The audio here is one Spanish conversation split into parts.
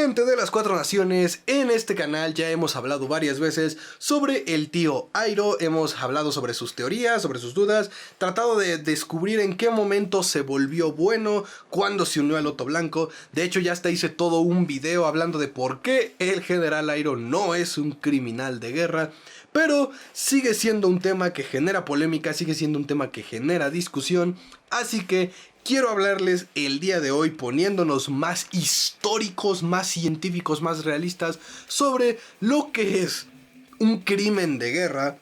Gente de las Cuatro Naciones, en este canal ya hemos hablado varias veces sobre el tío Airo, hemos hablado sobre sus teorías, sobre sus dudas, tratado de descubrir en qué momento se volvió bueno, cuándo se unió al Loto Blanco. De hecho ya hasta hice todo un video hablando de por qué el general Airo no es un criminal de guerra, pero sigue siendo un tema que genera polémica, sigue siendo un tema que genera discusión, así que quiero hablarles el día de hoy poniéndonos más históricos, más científicos, más realistas sobre lo que es un crimen de guerra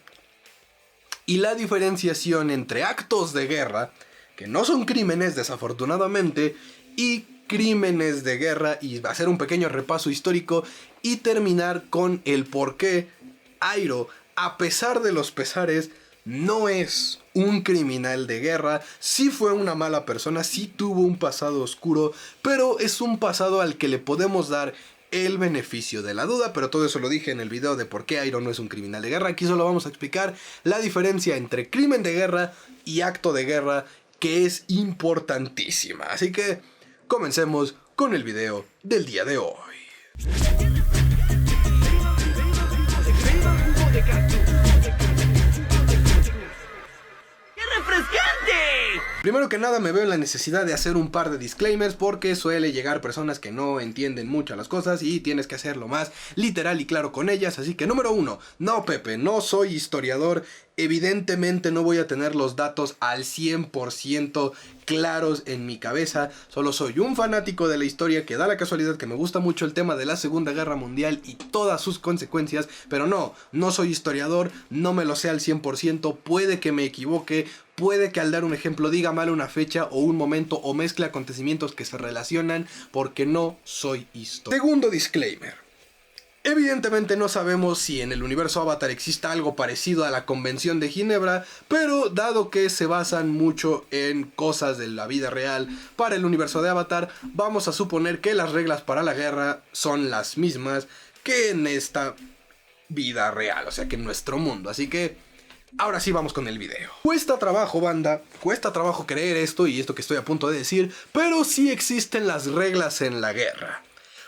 y la diferenciación entre actos de guerra, que no son crímenes desafortunadamente, y crímenes de guerra, y hacer un pequeño repaso histórico y terminar con el por qué Airo, a pesar de los pesares, no es un criminal de guerra. Sí fue una mala persona, sí tuvo un pasado oscuro, pero es un pasado al que le podemos dar el beneficio de la duda. Pero todo eso lo dije en el video de por qué Airo no es un criminal de guerra. Aquí solo vamos a explicar la diferencia entre crimen de guerra y acto de guerra, que es importantísima. Así que comencemos con el video del día de hoy. Primero que nada me veo en la necesidad de hacer un par de disclaimers porque suele llegar personas que no entienden mucho las cosas y tienes que hacerlo más literal y claro con ellas. Así que número uno, no Pepe, no soy historiador, evidentemente no voy a tener los datos al 100% claros en mi cabeza, solo soy un fanático de la historia que da la casualidad que me gusta mucho el tema de la Segunda Guerra Mundial y todas sus consecuencias, pero no soy historiador, no me lo sé al 100%, puede que me equivoque, puede que al dar un ejemplo diga mal una fecha o un momento o mezcle acontecimientos que se relacionan, porque no soy historiador. Segundo disclaimer. Evidentemente no sabemos si en el universo Avatar exista algo parecido a la Convención de Ginebra, pero dado que se basan mucho en cosas de la vida real para el universo de Avatar, vamos a suponer que las reglas para la guerra son las mismas que en esta vida real, o sea que en nuestro mundo. Así que ahora sí vamos con el video. Cuesta trabajo, banda, cuesta trabajo creer esto y esto que estoy a punto de decir, pero sí existen las reglas en la guerra.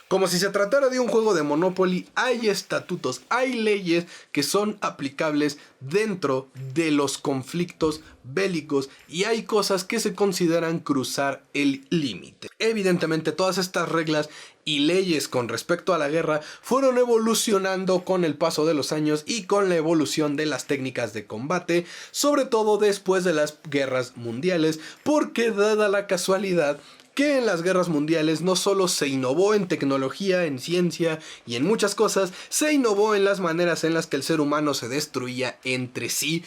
Como si se tratara de un juego de Monopoly, hay estatutos, hay leyes que son aplicables dentro de los conflictos bélicos y hay cosas que se consideran cruzar el límite. Evidentemente todas estas reglas y leyes con respecto a la guerra fueron evolucionando con el paso de los años y con la evolución de las técnicas de combate, sobre todo después de las guerras mundiales, porque dada la casualidad que en las guerras mundiales no solo se innovó en tecnología, en ciencia y en muchas cosas, se innovó en las maneras en las que el ser humano se destruía entre sí,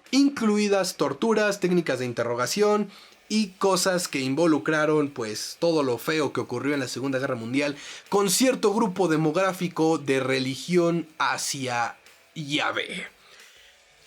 incluidas torturas, técnicas de interrogación y cosas que involucraron pues todo lo feo que ocurrió en la Segunda Guerra Mundial con cierto grupo demográfico de religión hacia Yahvé.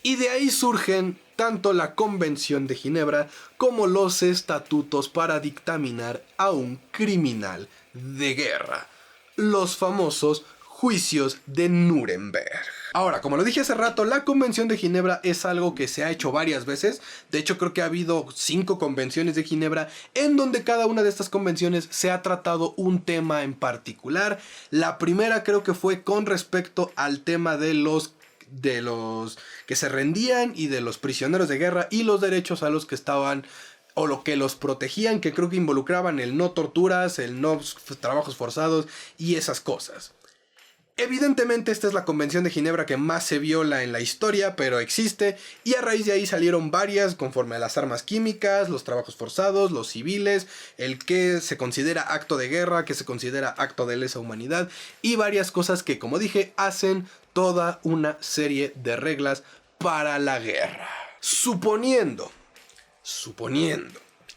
Y de ahí surgen tanto la Convención de Ginebra como los estatutos para dictaminar a un criminal de guerra, los famosos juicios de Nuremberg. Ahora, como lo dije hace rato, la Convención de Ginebra es algo que se ha hecho varias veces. De hecho, creo que ha habido 5 convenciones de Ginebra en donde cada una de estas convenciones se ha tratado un tema en particular. La primera creo que fue con respecto al tema de los que se rendían y de los prisioneros de guerra y los derechos a los que estaban o lo que los protegían, que creo que involucraban el no torturas, el no trabajos forzados y esas cosas. Evidentemente esta es la Convención de Ginebra que más se viola en la historia, pero existe, y a raíz de ahí salieron varias conforme a las armas químicas, los trabajos forzados, los civiles, el que se considera acto de guerra, que se considera acto de lesa humanidad, y varias cosas que, como dije, hacen toda una serie de reglas para la guerra. Suponiendo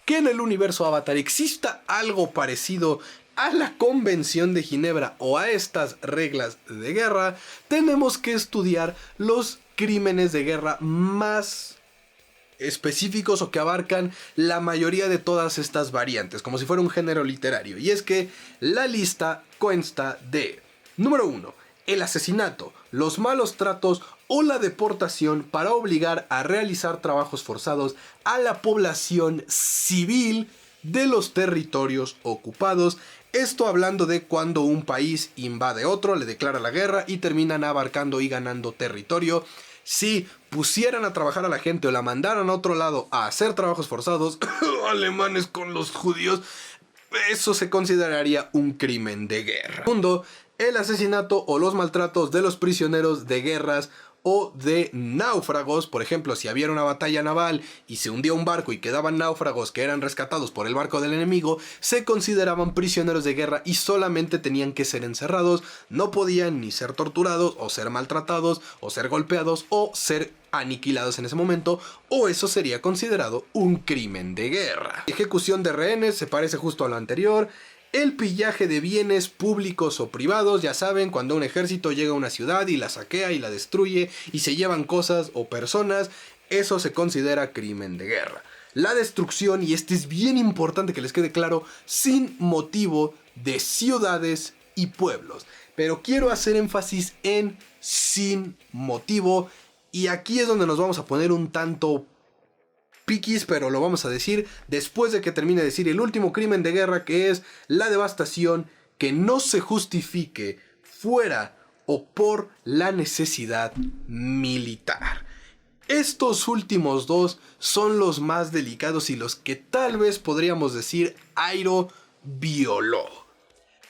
que en el universo Avatar exista algo parecido a la Convención de Ginebra o a estas reglas de guerra, tenemos que estudiar los crímenes de guerra más específicos o que abarcan la mayoría de todas estas variantes, como si fuera un género literario. Y es que la lista consta de: número 1, el asesinato, los malos tratos o la deportación para obligar a realizar trabajos forzados a la población civil de los territorios ocupados, Esto hablando de cuando un país invade otro, le declara la guerra y terminan abarcando y ganando territorio. Si pusieran a trabajar a la gente o la mandaran a otro lado a hacer trabajos forzados, alemanes con los judíos, eso se consideraría un crimen de guerra. Segundo, el asesinato o los maltratos de los prisioneros de guerras o de náufragos. Por ejemplo, si había una batalla naval y se hundía un barco y quedaban náufragos que eran rescatados por el barco del enemigo, se consideraban prisioneros de guerra y solamente tenían que ser encerrados. No podían ni ser torturados o ser maltratados o ser golpeados o ser aniquilados en ese momento, o eso sería considerado un crimen de guerra. Ejecución de rehenes se parece justo a lo anterior. El pillaje de bienes públicos o privados, ya saben, cuando un ejército llega a una ciudad y la saquea y la destruye y se llevan cosas o personas, eso se considera crimen de guerra. La destrucción, y este es bien importante que les quede claro, sin motivo de ciudades y pueblos. Pero quiero hacer énfasis en sin motivo, y aquí es donde nos vamos a poner un tanto piquis, pero lo vamos a decir después de que termine de decir el último crimen de guerra, que es la devastación que no se justifique fuera o por la necesidad militar. Estos últimos dos son los más delicados y los que tal vez podríamos decir Airo violó.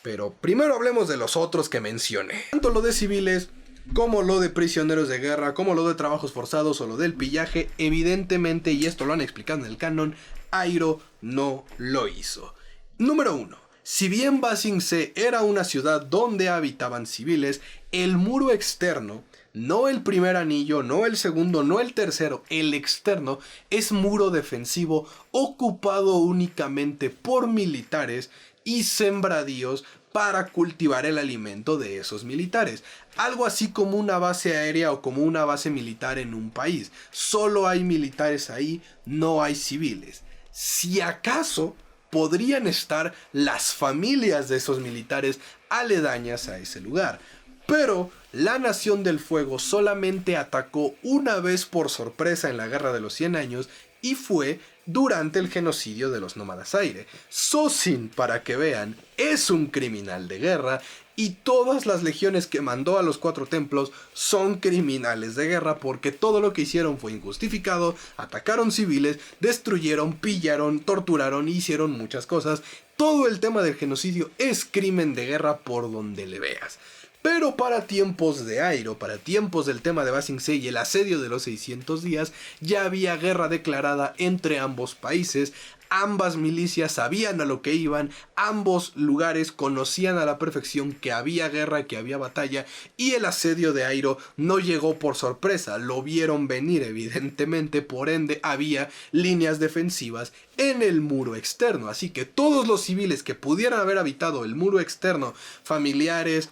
Pero primero hablemos de los otros que mencioné. Tanto lo de civiles como lo de prisioneros de guerra, como lo de trabajos forzados o lo del pillaje, evidentemente, y esto lo han explicado en el canon, Airo no lo hizo. Número 1. Si bien Ba Sing Se era una ciudad donde habitaban civiles, el muro externo, no el primer anillo, no el segundo, no el tercero, el externo, es muro defensivo ocupado únicamente por militares y sembradíos para cultivar el alimento de esos militares. Algo así como una base aérea o como una base militar en un país. Solo hay militares ahí, no hay civiles. Si acaso podrían estar las familias de esos militares aledañas a ese lugar. Pero la Nación del Fuego solamente atacó una vez por sorpresa en la Guerra de los 100 años y fue durante el genocidio de los nómadas aire. Sosin, para que vean, es un criminal de guerra y todas las legiones que mandó a los 4 templos son criminales de guerra porque todo lo que hicieron fue injustificado, atacaron civiles, destruyeron, pillaron, torturaron y hicieron muchas cosas. Todo el tema del genocidio es crimen de guerra por donde le veas. Pero para tiempos de Airo, para tiempos del tema de Ba Sing Se y el asedio de los 600 días, ya había guerra declarada entre ambos países. Ambas milicias sabían a lo que iban, ambos lugares conocían a la perfección que había guerra, que había batalla, y el asedio de Airo no llegó por sorpresa, lo vieron venir evidentemente, por ende había líneas defensivas en el muro externo, así que todos los civiles que pudieran haber habitado el muro externo, familiares,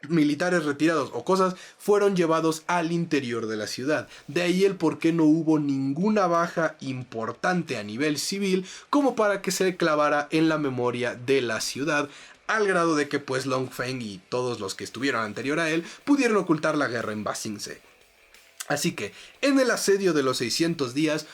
militares retirados o cosas, fueron llevados al interior de la ciudad. De ahí el por qué no hubo ninguna baja importante a nivel civil como para que se clavara en la memoria de la ciudad, al grado de que pues Long Feng y todos los que estuvieron anterior a él pudieron ocultar la guerra en Ba Sing Se. Así que en el asedio de los 600 días,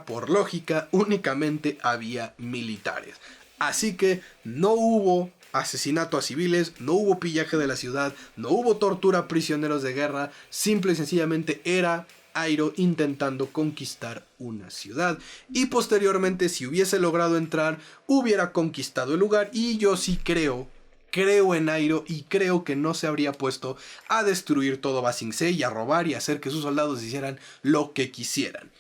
por lógica, únicamente había militares. Así que no hubo asesinato a civiles, no hubo pillaje de la ciudad, no hubo tortura a prisioneros de guerra, simple y sencillamente era Airo intentando conquistar una ciudad. Y posteriormente, si hubiese logrado entrar, hubiera conquistado el lugar. Y yo sí creo en Airo y creo que no se habría puesto a destruir todo Ba Sing Se y a robar y a hacer que sus soldados hicieran lo que quisieran.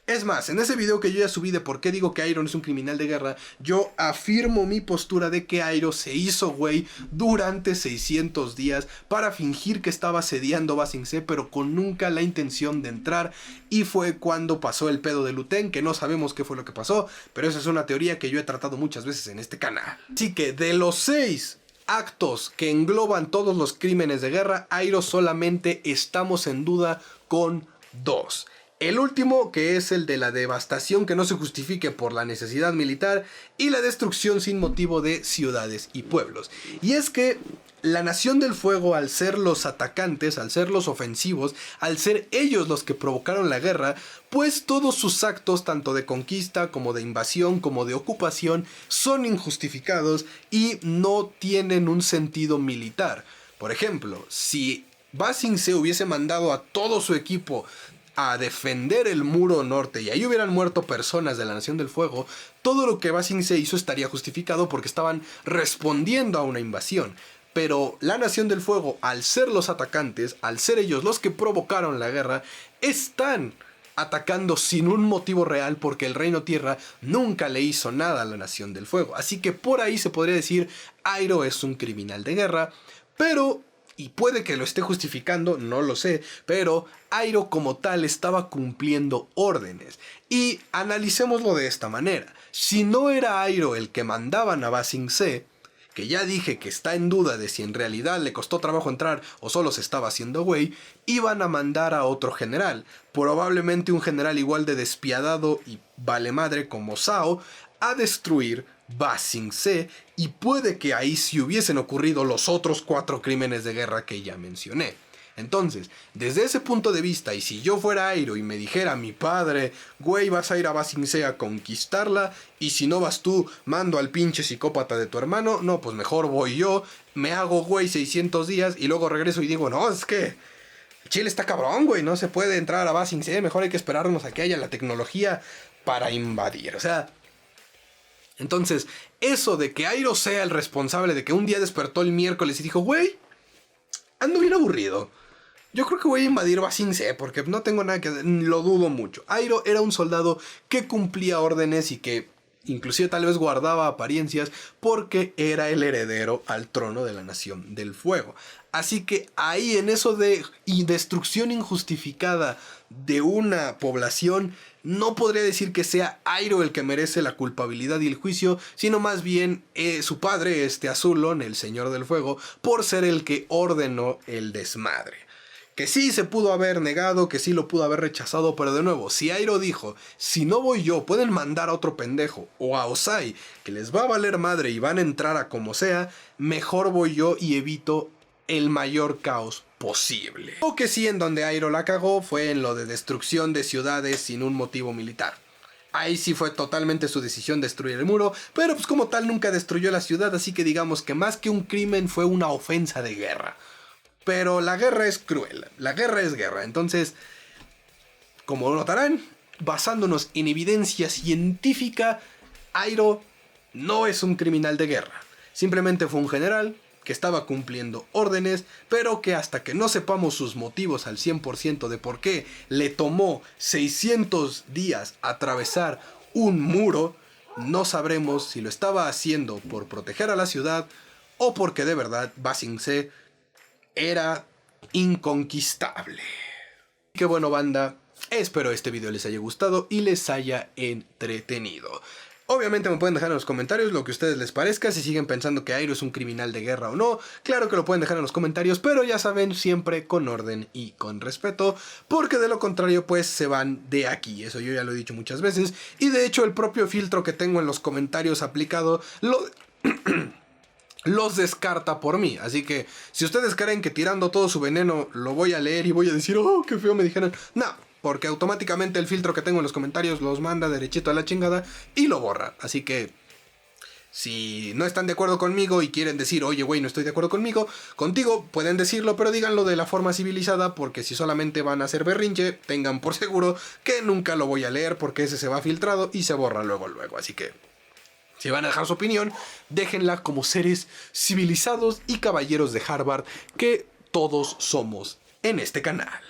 Es más, en ese video que yo ya subí de por qué digo que Airo no es un criminal de guerra, yo afirmo mi postura de que Airo se hizo güey durante 600 días para fingir que estaba asediando Ba Sing Se, pero con nunca la intención de entrar, y fue cuando pasó el pedo de Lu Ten, que no sabemos qué fue lo que pasó, pero esa es una teoría que yo he tratado muchas veces en este canal. Así que de los 6 actos que engloban todos los crímenes de guerra, Airo solamente estamos en duda con 2. El último, que es el de la devastación que no se justifique por la necesidad militar, y la destrucción sin motivo de ciudades y pueblos. Y es que la Nación del Fuego, al ser los atacantes, al ser los ofensivos, al ser ellos los que provocaron la guerra, pues todos sus actos, tanto de conquista como de invasión, como de ocupación, son injustificados y no tienen un sentido militar. Por ejemplo, si Ba Sing Se hubiese mandado a todo su equipo a defender el muro norte y ahí hubieran muerto personas de la Nación del Fuego, todo lo que Ba Sing Se hizo estaría justificado porque estaban respondiendo a una invasión. Pero la Nación del Fuego, al ser los atacantes, al ser ellos los que provocaron la guerra, están atacando sin un motivo real porque el Reino Tierra nunca le hizo nada a la Nación del Fuego. Así que por ahí se podría decir, Iroh es un criminal de guerra, pero, y puede que lo esté justificando, no lo sé, pero Iroh como tal estaba cumpliendo órdenes. Y analicémoslo de esta manera. Si no era Iroh el que mandaban a Ba Sing Se, que ya dije que está en duda de si en realidad le costó trabajo entrar o solo se estaba haciendo güey, iban a mandar a otro general, probablemente un general igual de despiadado y vale madre como Zhao, a destruir Ba Sing Se, y puede que ahí sí hubiesen ocurrido los otros 4 crímenes de guerra que ya mencioné. Entonces, desde ese punto de vista, y si yo fuera Iroh y me dijera mi padre, güey, vas a ir a Ba Sing Se a conquistarla, y si no vas tú, mando al pinche psicópata de tu hermano, no, pues mejor voy yo, me hago güey 600 días, y luego regreso y digo, no, es que Chile está cabrón, güey, no se puede entrar a Ba Sing Se, mejor hay que esperarnos a que haya la tecnología para invadir, o sea. Entonces, eso de que Iroh sea el responsable de que un día despertó el miércoles y dijo, güey, ando bien aburrido, yo creo que voy a invadir Ba Sing Se porque no tengo nada que hacer, lo dudo mucho. Iroh era un soldado que cumplía órdenes y que inclusive tal vez guardaba apariencias porque era el heredero al trono de la Nación del Fuego. Así que ahí en eso de destrucción injustificada de una población, no podría decir que sea Iroh el que merece la culpabilidad y el juicio, sino más bien su padre, Azulon, el Señor del Fuego, por ser el que ordenó el desmadre. Que sí se pudo haber negado, que sí lo pudo haber rechazado, pero de nuevo, si Iroh dijo, si no voy yo, pueden mandar a otro pendejo, o a Ozai, que les va a valer madre y van a entrar a como sea, mejor voy yo y evito el mayor caos posible. O que sí, en donde Iroh la cagó fue en lo de destrucción de ciudades sin un motivo militar. Ahí sí fue totalmente su decisión destruir el muro, pero pues como tal nunca destruyó la ciudad, así que digamos que más que un crimen fue una ofensa de guerra. Pero la guerra es cruel, la guerra es guerra, entonces, como notarán, basándonos en evidencia científica, Iroh no es un criminal de guerra, simplemente fue un general que estaba cumpliendo órdenes, pero que hasta que no sepamos sus motivos al 100% de por qué le tomó 600 días atravesar un muro, no sabremos si lo estaba haciendo por proteger a la ciudad o porque de verdad Ba Sing Se era inconquistable. Qué bueno, banda, espero este video les haya gustado y les haya entretenido. Obviamente me pueden dejar en los comentarios lo que a ustedes les parezca, si siguen pensando que Iroh es un criminal de guerra o no. Claro que lo pueden dejar en los comentarios, pero ya saben, siempre con orden y con respeto, porque de lo contrario pues se van de aquí. Eso yo ya lo he dicho muchas veces, y de hecho el propio filtro que tengo en los comentarios aplicado los descarta por mí. Así que si ustedes creen que tirando todo su veneno lo voy a leer y voy a decir, oh, qué feo me dijeron, no, porque automáticamente el filtro que tengo en los comentarios los manda derechito a la chingada y lo borra. Así que si no están de acuerdo conmigo y quieren decir, oye güey, no estoy de acuerdo contigo, pueden decirlo, pero díganlo de la forma civilizada, porque si solamente van a hacer berrinche, tengan por seguro que nunca lo voy a leer, porque ese se va filtrado y se borra luego. Así que si van a dejar su opinión, déjenla como seres civilizados y caballeros de Harvard que todos somos en este canal.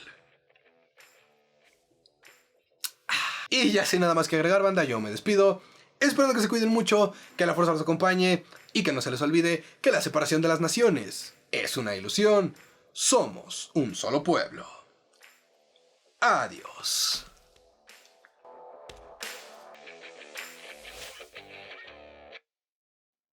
Y ya sin nada más que agregar, banda, yo me despido. Esperando que se cuiden mucho, que la fuerza los acompañe y que no se les olvide que la separación de las naciones es una ilusión. Somos un solo pueblo. Adiós.